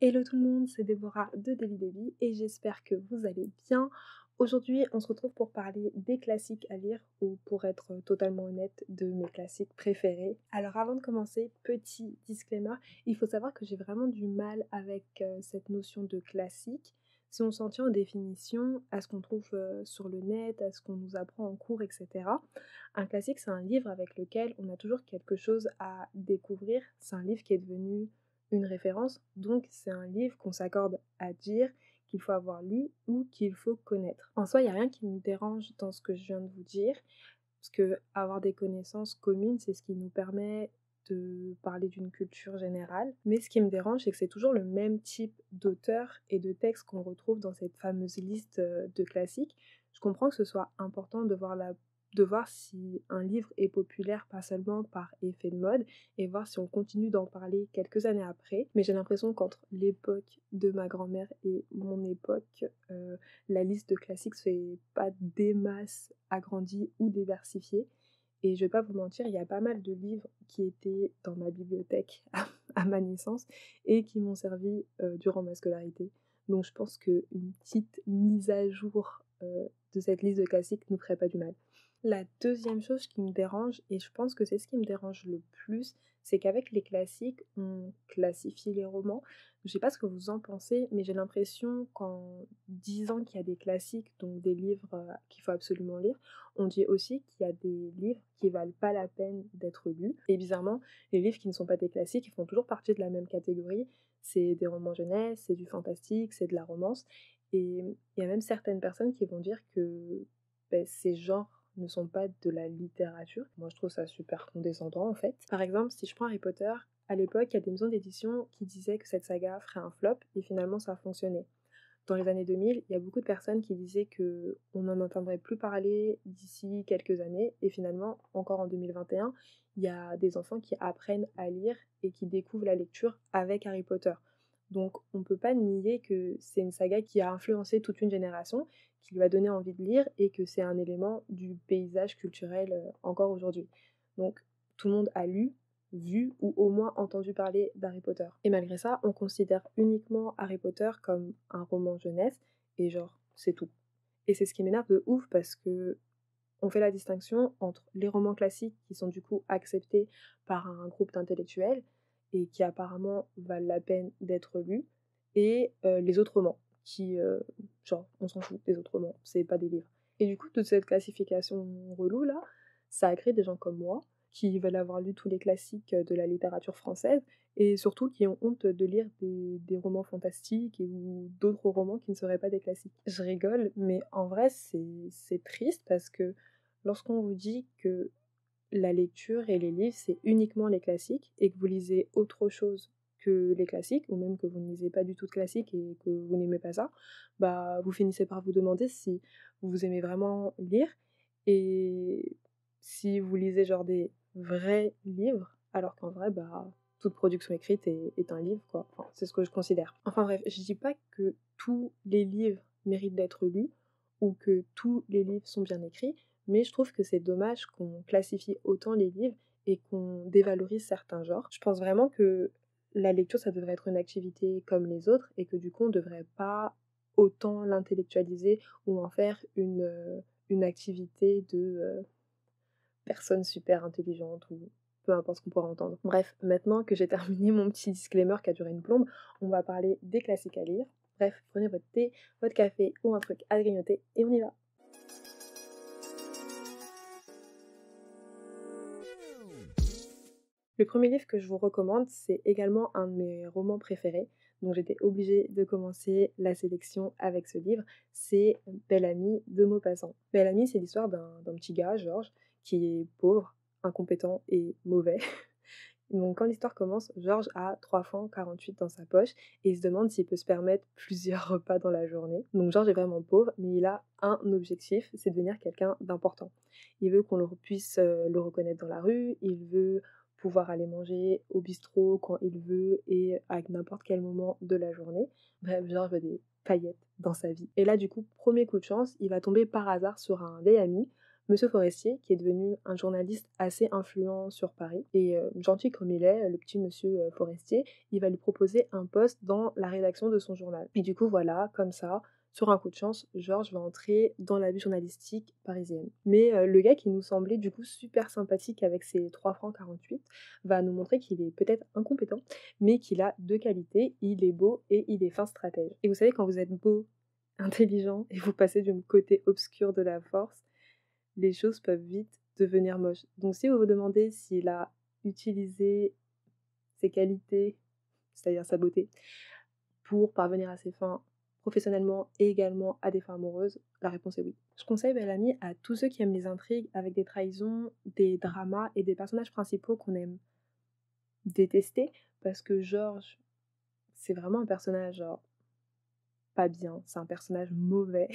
Hello tout le monde, c'est Déborah de Daily Baby et j'espère que vous allez bien. Aujourd'hui, on se retrouve pour parler des classiques à lire ou pour être totalement honnête, de mes classiques préférés. Alors avant de commencer, petit disclaimer, il faut savoir que j'ai vraiment du mal avec cette notion de classique. Si on s'en tient aux définitions, à ce qu'on trouve sur le net, à ce qu'on nous apprend en cours, etc. Un classique, c'est un livre avec lequel on a toujours quelque chose à découvrir. C'est un livre qui est devenu une référence, donc c'est un livre qu'on s'accorde à dire qu'il faut avoir lu ou qu'il faut connaître. En soi, il n'y a rien qui me dérange dans ce que je viens de vous dire, parce que avoir des connaissances communes, c'est ce qui nous permet de parler d'une culture générale. Mais ce qui me dérange, c'est que c'est toujours le même type d'auteur et de texte qu'on retrouve dans cette fameuse liste de classiques. Je comprends que ce soit important de voir si un livre est populaire, pas seulement par effet de mode, et voir si on continue d'en parler quelques années après. Mais j'ai l'impression qu'entre l'époque de ma grand-mère et mon époque, la liste de classiques se fait pas des masses agrandie ou diversifiée. Et je vais pas vous mentir, il y a pas mal de livres qui étaient dans ma bibliothèque à ma naissance et qui m'ont servi durant ma scolarité. Donc je pense qu'une petite mise à jour de cette liste de classiques ne ferait pas du mal. La deuxième chose qui me dérange, et je pense que c'est ce qui me dérange le plus, c'est qu'avec les classiques, on classifie les romans. Je sais pas ce que vous en pensez, mais j'ai l'impression qu'en disant qu'il y a des classiques, donc des livres qu'il faut absolument lire, on dit aussi qu'il y a des livres qui valent pas la peine d'être lus. Et bizarrement, les livres qui ne sont pas des classiques, ils font toujours partie de la même catégorie. C'est des romans jeunesse, c'est du fantastique, c'est de la romance. Et il y a même certaines personnes qui vont dire que ces genres ne sont pas de la littérature. Moi, je trouve ça super condescendant, en fait. Par exemple, si je prends Harry Potter, à l'époque, il y a des maisons d'édition qui disaient que cette saga ferait un flop, et finalement, ça a fonctionné. Dans les années 2000, il y a beaucoup de personnes qui disaient qu'on n'en entendrait plus parler d'ici quelques années, et finalement, encore en 2021, il y a des enfants qui apprennent à lire et qui découvrent la lecture avec Harry Potter. Donc on ne peut pas nier que c'est une saga qui a influencé toute une génération, qui lui a donné envie de lire et que c'est un élément du paysage culturel encore aujourd'hui. Donc tout le monde a lu, vu ou au moins entendu parler d'Harry Potter. Et malgré ça, on considère uniquement Harry Potter comme un roman jeunesse et genre c'est tout. Et c'est ce qui m'énerve de ouf parce que on fait la distinction entre les romans classiques qui sont du coup acceptés par un groupe d'intellectuels et qui apparemment valent la peine d'être lus, et les autres romans qui, genre, on s'en fout des autres romans, c'est pas des livres. Et du coup, toute cette classification relou là, ça a créé des gens comme moi qui veulent avoir lu tous les classiques de la littérature française et surtout qui ont honte de lire des romans fantastiques ou d'autres romans qui ne seraient pas des classiques. Je rigole, mais en vrai, c'est triste parce que lorsqu'on vous dit que la lecture et les livres, c'est uniquement les classiques et que vous lisez autre chose que les classiques, ou même que vous ne lisez pas du tout de classiques et que vous n'aimez pas ça, bah vous finissez par vous demander si vous aimez vraiment lire et si vous lisez genre des vrais livres, alors qu'en vrai, bah toute production écrite est un livre, quoi. Enfin, c'est ce que je considère. Enfin bref, je dis pas que tous les livres méritent d'être lus ou que tous les livres sont bien écrits, mais je trouve que c'est dommage qu'on classifie autant les livres et qu'on dévalorise certains genres. Je pense vraiment que la lecture, ça devrait être une activité comme les autres et que du coup, on ne devrait pas autant l'intellectualiser ou en faire une activité de personne super intelligente ou peu importe ce qu'on pourra entendre. Bref, maintenant que j'ai terminé mon petit disclaimer qui a duré une plombe, on va parler des classiques à lire. Bref, prenez votre thé, votre café ou un truc à grignoter et on y va. Le premier livre que je vous recommande, c'est également un de mes romans préférés, donc j'étais obligée de commencer la sélection avec ce livre, c'est Belle Amie de Maupassant. Belle Amie, c'est l'histoire d'un petit gars, Georges, qui est pauvre, incompétent et mauvais. Donc quand l'histoire commence, Georges a 3 francs 48 dans sa poche et il se demande s'il peut se permettre plusieurs repas dans la journée. Donc Georges est vraiment pauvre, mais il a un objectif, c'est devenir quelqu'un d'important. Il veut qu'on puisse le reconnaître dans la rue, il veut pouvoir aller manger au bistrot quand il veut et à n'importe quel moment de la journée. Bref, Georges veut des paillettes dans sa vie. Et là, du coup, premier coup de chance, il va tomber par hasard sur un vieil ami, Monsieur Forestier, qui est devenu un journaliste assez influent sur Paris, et gentil comme il est, le petit monsieur Forestier, il va lui proposer un poste dans la rédaction de son journal. Et du coup, voilà, comme ça, sur un coup de chance, Georges va entrer dans la vie journalistique parisienne. Mais le gars qui nous semblait du coup super sympathique avec ses 3 francs 48 va nous montrer qu'il est peut-être incompétent, mais qu'il a 2 qualités, il est beau et il est fin stratège. Et vous savez, quand vous êtes beau, intelligent et vous passez du côté obscur de la force, les choses peuvent vite devenir moches. Donc si vous vous demandez s'il a utilisé ses qualités, c'est-à-dire sa beauté, pour parvenir à ses fins professionnellement et également à des fins amoureuses, la réponse est oui. Je conseille Belle Amie à tous ceux qui aiment les intrigues avec des trahisons, des dramas et des personnages principaux qu'on aime détester, parce que Georges, c'est vraiment un personnage genre pas bien, c'est un personnage mauvais,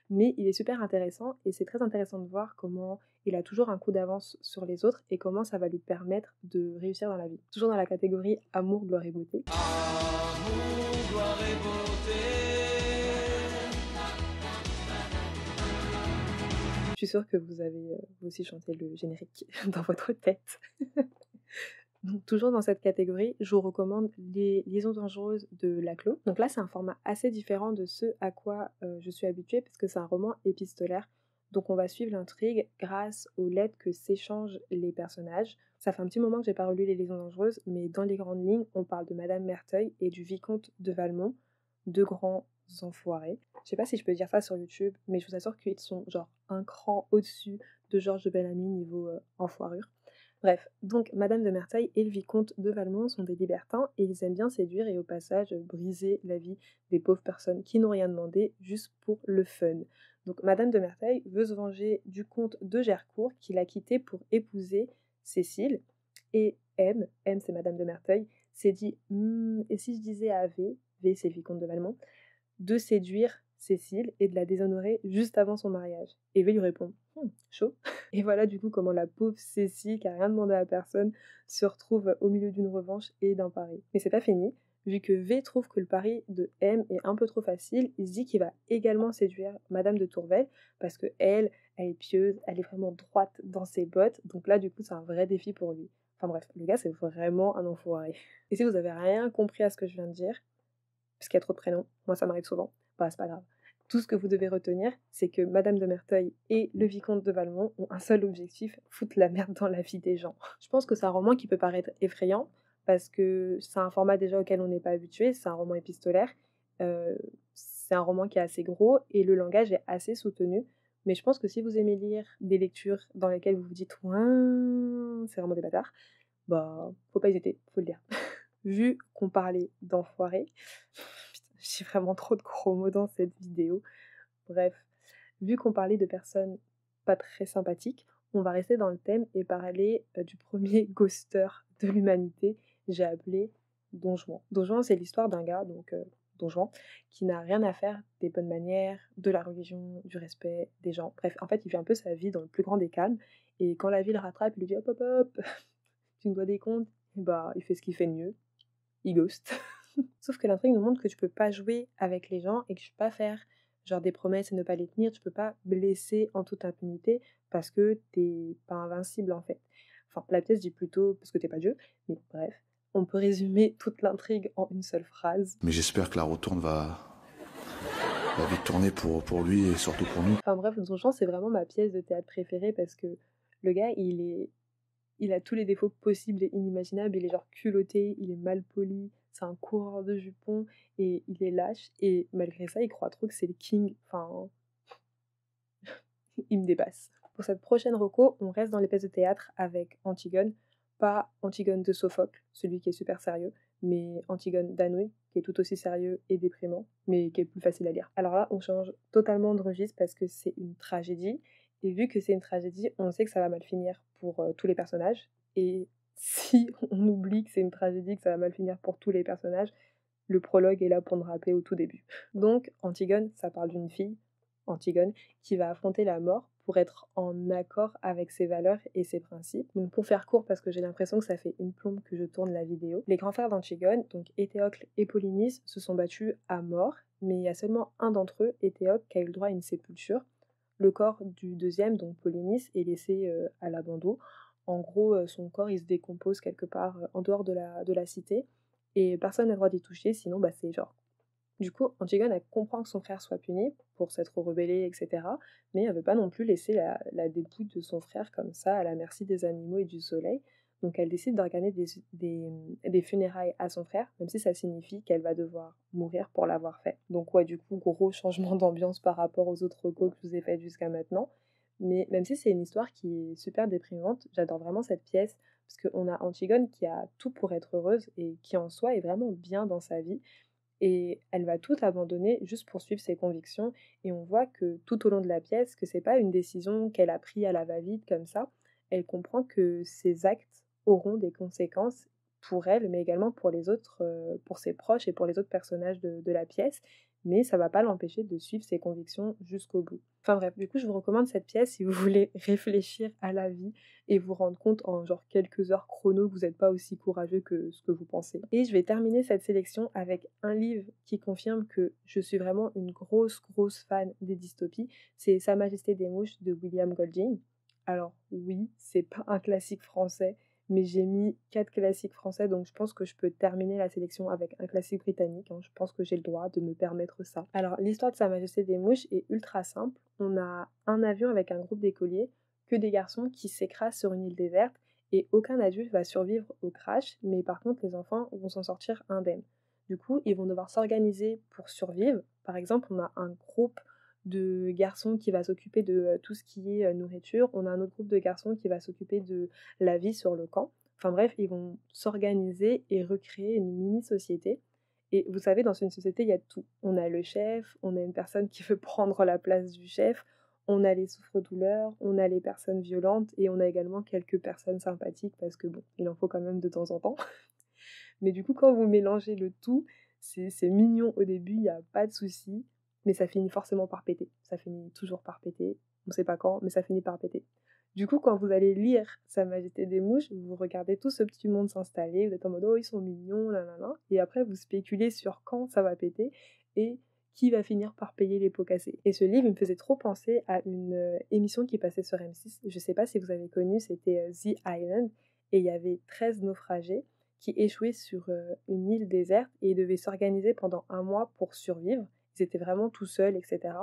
mais il est super intéressant et c'est très intéressant de voir comment il a toujours un coup d'avance sur les autres et comment ça va lui permettre de réussir dans la vie. Toujours dans la catégorie amour, gloire et beauté. Amour, gloire et beauté. Je suis sûre que vous avez vous aussi chanté le générique dans votre tête. Donc, toujours dans cette catégorie, je vous recommande les Liaisons dangereuses de Laclos. Donc là, c'est un format assez différent de ce à quoi je suis habituée, parce que c'est un roman épistolaire. Donc on va suivre l'intrigue grâce aux lettres que s'échangent les personnages. Ça fait un petit moment que j'ai pas relu les Liaisons dangereuses, mais dans les grandes lignes, on parle de Madame Merteuil et du vicomte de Valmont, deux grands enfoirés. Je sais pas si je peux dire ça sur YouTube, mais je vous assure qu'ils sont genre un cran au-dessus de Georges de Bellamy niveau enfoirure. Bref, donc Madame de Merteuil et le vicomte de Valmont sont des libertins et ils aiment bien séduire et au passage briser la vie des pauvres personnes qui n'ont rien demandé juste pour le fun. Donc Madame de Merteuil veut se venger du comte de Gercourt qui l'a quitté pour épouser Cécile et M c'est Madame de Merteuil, s'est dit et si je disais à V c'est le vicomte de Valmont, de séduire Cécile et de la déshonorer juste avant son mariage. Et V lui répond chaud. Et voilà du coup comment la pauvre Cécile, qui a rien demandé à personne, se retrouve au milieu d'une revanche et d'un pari. Mais c'est pas fini. Vu que V trouve que le pari de M est un peu trop facile, il se dit qu'il va également séduire Madame de Tourvel, parce que elle est pieuse, elle est vraiment droite dans ses bottes, donc là du coup c'est un vrai défi pour lui. Enfin bref, le gars c'est vraiment un enfoiré. Et si vous avez rien compris à ce que je viens de dire, parce qu'il y a trop de prénoms, moi ça m'arrive souvent, bah c'est pas grave. Tout ce que vous devez retenir, c'est que Madame de Merteuil et le vicomte de Valmont ont un seul objectif, foutre la merde dans la vie des gens. Je pense que c'est un roman qui peut paraître effrayant, parce que c'est un format déjà auquel on n'est pas habitué, c'est un roman épistolaire, c'est un roman qui est assez gros, et le langage est assez soutenu, mais je pense que si vous aimez lire des lectures dans lesquelles vous vous dites «Ouin, c'est vraiment des bâtards», bah faut pas hésiter, faut le lire. Vu qu'on parlait d'enfoirés, putain, j'ai vraiment trop de gros mots dans cette vidéo. Bref, vu qu'on parlait de personnes pas très sympathiques, on va rester dans le thème et parler du premier ghoster de l'humanité, j'ai appelé Don Juan. Don Juan, c'est l'histoire d'un gars, donc Don Juan, qui n'a rien à faire des bonnes manières, de la religion, du respect des gens. Bref, en fait, il vit un peu sa vie dans le plus grand des calmes, et quand la vie le rattrape, il lui dit hop hop hop, tu me dois des comptes, et bah il fait ce qu'il fait de mieux, il ghost. Sauf que l'intrigue nous montre que tu peux pas jouer avec les gens et que tu peux pas faire genre des promesses et ne pas les tenir, tu peux pas blesser en toute impunité parce que t'es pas invincible en fait. Enfin, la pièce dit plutôt parce que t'es pas Dieu, mais bref, on peut résumer toute l'intrigue en une seule phrase. Mais j'espère que la retourne va vite tourner pour lui et surtout pour nous. Enfin bref, Don Juan, c'est vraiment ma pièce de théâtre préférée parce que le gars, il a tous les défauts possibles et inimaginables, il est genre culotté, il est mal poli, c'est un coureur de jupons et il est lâche et malgré ça, il croit trop que c'est le king. Enfin, il me dépasse. Pour cette prochaine reco, on reste dans les pièces de théâtre avec Antigone, pas Antigone de Sophocle, celui qui est super sérieux, mais Antigone d'Anouilh, qui est tout aussi sérieux et déprimant, mais qui est plus facile à lire. Alors là, on change totalement de registre parce que c'est une tragédie, et vu que c'est une tragédie, on sait que ça va mal finir pour tous les personnages, et si on oublie que c'est une tragédie, que ça va mal finir pour tous les personnages, le prologue est là pour nous rappeler au tout début. Donc, Antigone, ça parle d'une fille, Antigone, qui va affronter la mort pour être en accord avec ses valeurs et ses principes. Donc pour faire court, parce que j'ai l'impression que ça fait une plombe que je tourne la vidéo, les grands frères d'Antigone, donc Éthéocle et Polynice, se sont battus à mort, mais il y a seulement un d'entre eux, Éthéocle, qui a eu le droit à une sépulture. le corps du deuxième, donc Polynice, est laissé à l'abandon. En gros, son corps, il se décompose quelque part en dehors de la cité et personne n'a le droit d'y toucher, sinon bah, c'est genre. Du coup, Antigone, elle comprend que son frère soit puni pour s'être rebellé, etc. Mais elle veut pas non plus laisser la dépouille de son frère comme ça à la merci des animaux et du soleil. Donc elle décide d'organiser des funérailles à son frère, même si ça signifie qu'elle va devoir mourir pour l'avoir fait. Donc ouais, du coup, gros changement d'ambiance par rapport aux autres recos que je vous ai faites jusqu'à maintenant. Mais même si c'est une histoire qui est super déprimante, j'adore vraiment cette pièce, parce qu'on a Antigone qui a tout pour être heureuse et qui en soi est vraiment bien dans sa vie. Et elle va tout abandonner juste pour suivre ses convictions. Et on voit que tout au long de la pièce, que c'est pas une décision qu'elle a prise à la va-vite comme ça. Elle comprend que ses actes auront des conséquences pour elle, mais également pour les autres, pour ses proches et pour les autres personnages de la pièce. Mais ça va pas l'empêcher de suivre ses convictions jusqu'au bout. Enfin bref, du coup, je vous recommande cette pièce si vous voulez réfléchir à la vie et vous rendre compte en genre quelques heures chrono que vous n'êtes pas aussi courageux que ce que vous pensez. Et je vais terminer cette sélection avec un livre qui confirme que je suis vraiment une grosse fan des dystopies. C'est Sa Majesté des Mouches de William Golding. Alors oui, c'est pas un classique français, mais j'ai mis 4 classiques français, donc je pense que je peux terminer la sélection avec un classique britannique, hein. Je pense que j'ai le droit de me permettre ça. Alors, l'histoire de Sa Majesté des Mouches est ultra simple. On a un avion avec un groupe d'écoliers, que des garçons qui s'écrasent sur une île déserte, et aucun adulte va survivre au crash, mais par contre, les enfants vont s'en sortir indemnes. Du coup, ils vont devoir s'organiser pour survivre. Par exemple, on a un groupe de garçons qui va s'occuper de tout ce qui est nourriture. On a un autre groupe de garçons qui va s'occuper de la vie sur le camp. Enfin bref, ils vont s'organiser et recréer une mini-société. Et vous savez, dans une société, il y a tout. On a le chef, on a une personne qui veut prendre la place du chef, on a les souffres-douleurs, on a les personnes violentes et on a également quelques personnes sympathiques parce que bon, il en faut quand même de temps en temps. Mais du coup, quand vous mélangez le tout, c'est mignon au début, il n'y a pas de souci, mais ça finit forcément par péter. Ça finit toujours par péter. On ne sait pas quand, mais ça finit par péter. Du coup, quand vous allez lire Sa Majesté des Mouches, vous regardez tout ce petit monde s'installer, vous êtes en mode oh ils sont mignons, nanana, et après vous spéculez sur quand ça va péter et qui va finir par payer les pots cassés. Et ce livre, il me faisait trop penser à une émission qui passait sur M6. Je sais pas si vous avez connu, c'était The Island, et il y avait 13 naufragés qui échouaient sur une île déserte et ils devaient s'organiser pendant un mois pour survivre. Ils étaient vraiment tout seuls, etc.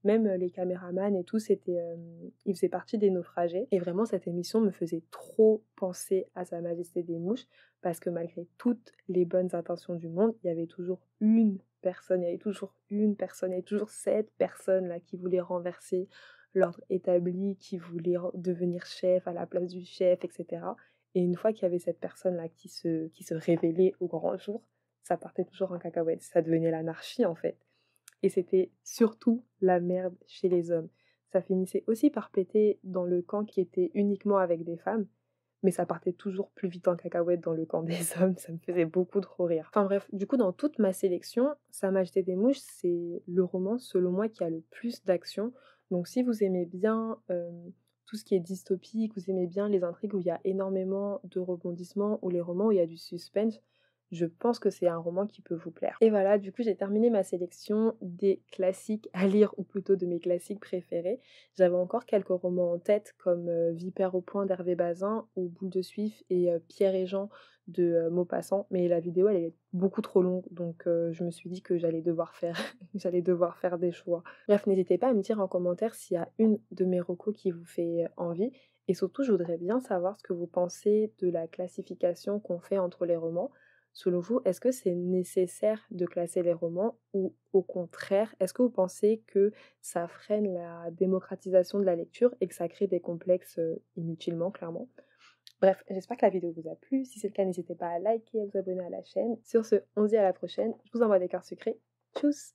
Même les caméramans et tout, ils faisaient partie des naufragés. Et vraiment, cette émission me faisait trop penser à Sa Majesté des Mouches parce que malgré toutes les bonnes intentions du monde, il y avait toujours une personne, il y avait toujours une personne, il y avait toujours cette personne-là qui voulait renverser l'ordre établi, qui voulait devenir chef à la place du chef, etc. Et une fois qu'il y avait cette personne-là qui se révélait au grand jour, ça partait toujours en cacahuète. Ça devenait l'anarchie, en fait. Et c'était surtout la merde chez les hommes. Ça finissait aussi par péter dans le camp qui était uniquement avec des femmes, mais ça partait toujours plus vite en cacahuète dans le camp des hommes, ça me faisait beaucoup trop rire. Enfin bref, du coup dans toute ma sélection, Sa Majesté des Mouches, c'est le roman selon moi qui a le plus d'action. Donc si vous aimez bien tout ce qui est dystopique, vous aimez bien les intrigues où il y a énormément de rebondissements, ou les romans où il y a du suspense, je pense que c'est un roman qui peut vous plaire. Et voilà, du coup j'ai terminé ma sélection des classiques à lire, ou plutôt de mes classiques préférés. J'avais encore quelques romans en tête comme Vipère au point d'Hervé Bazin ou Boule de Suif et Pierre et Jean de Maupassant, mais la vidéo elle est beaucoup trop longue, donc je me suis dit que j'allais devoir faire j'allais devoir faire des choix. Bref, n'hésitez pas à me dire en commentaire s'il y a une de mes recos qui vous fait envie, et surtout je voudrais bien savoir ce que vous pensez de la classification qu'on fait entre les romans. Selon vous, est-ce que c'est nécessaire de classer les romans, ou au contraire, est-ce que vous pensez que ça freine la démocratisation de la lecture et que ça crée des complexes inutilement, clairement? Bref, j'espère que la vidéo vous a plu. Si c'est le cas, n'hésitez pas à liker et à vous abonner à la chaîne. Sur ce, on se dit à la prochaine. Je vous envoie des cœurs sucrés. Tchuss!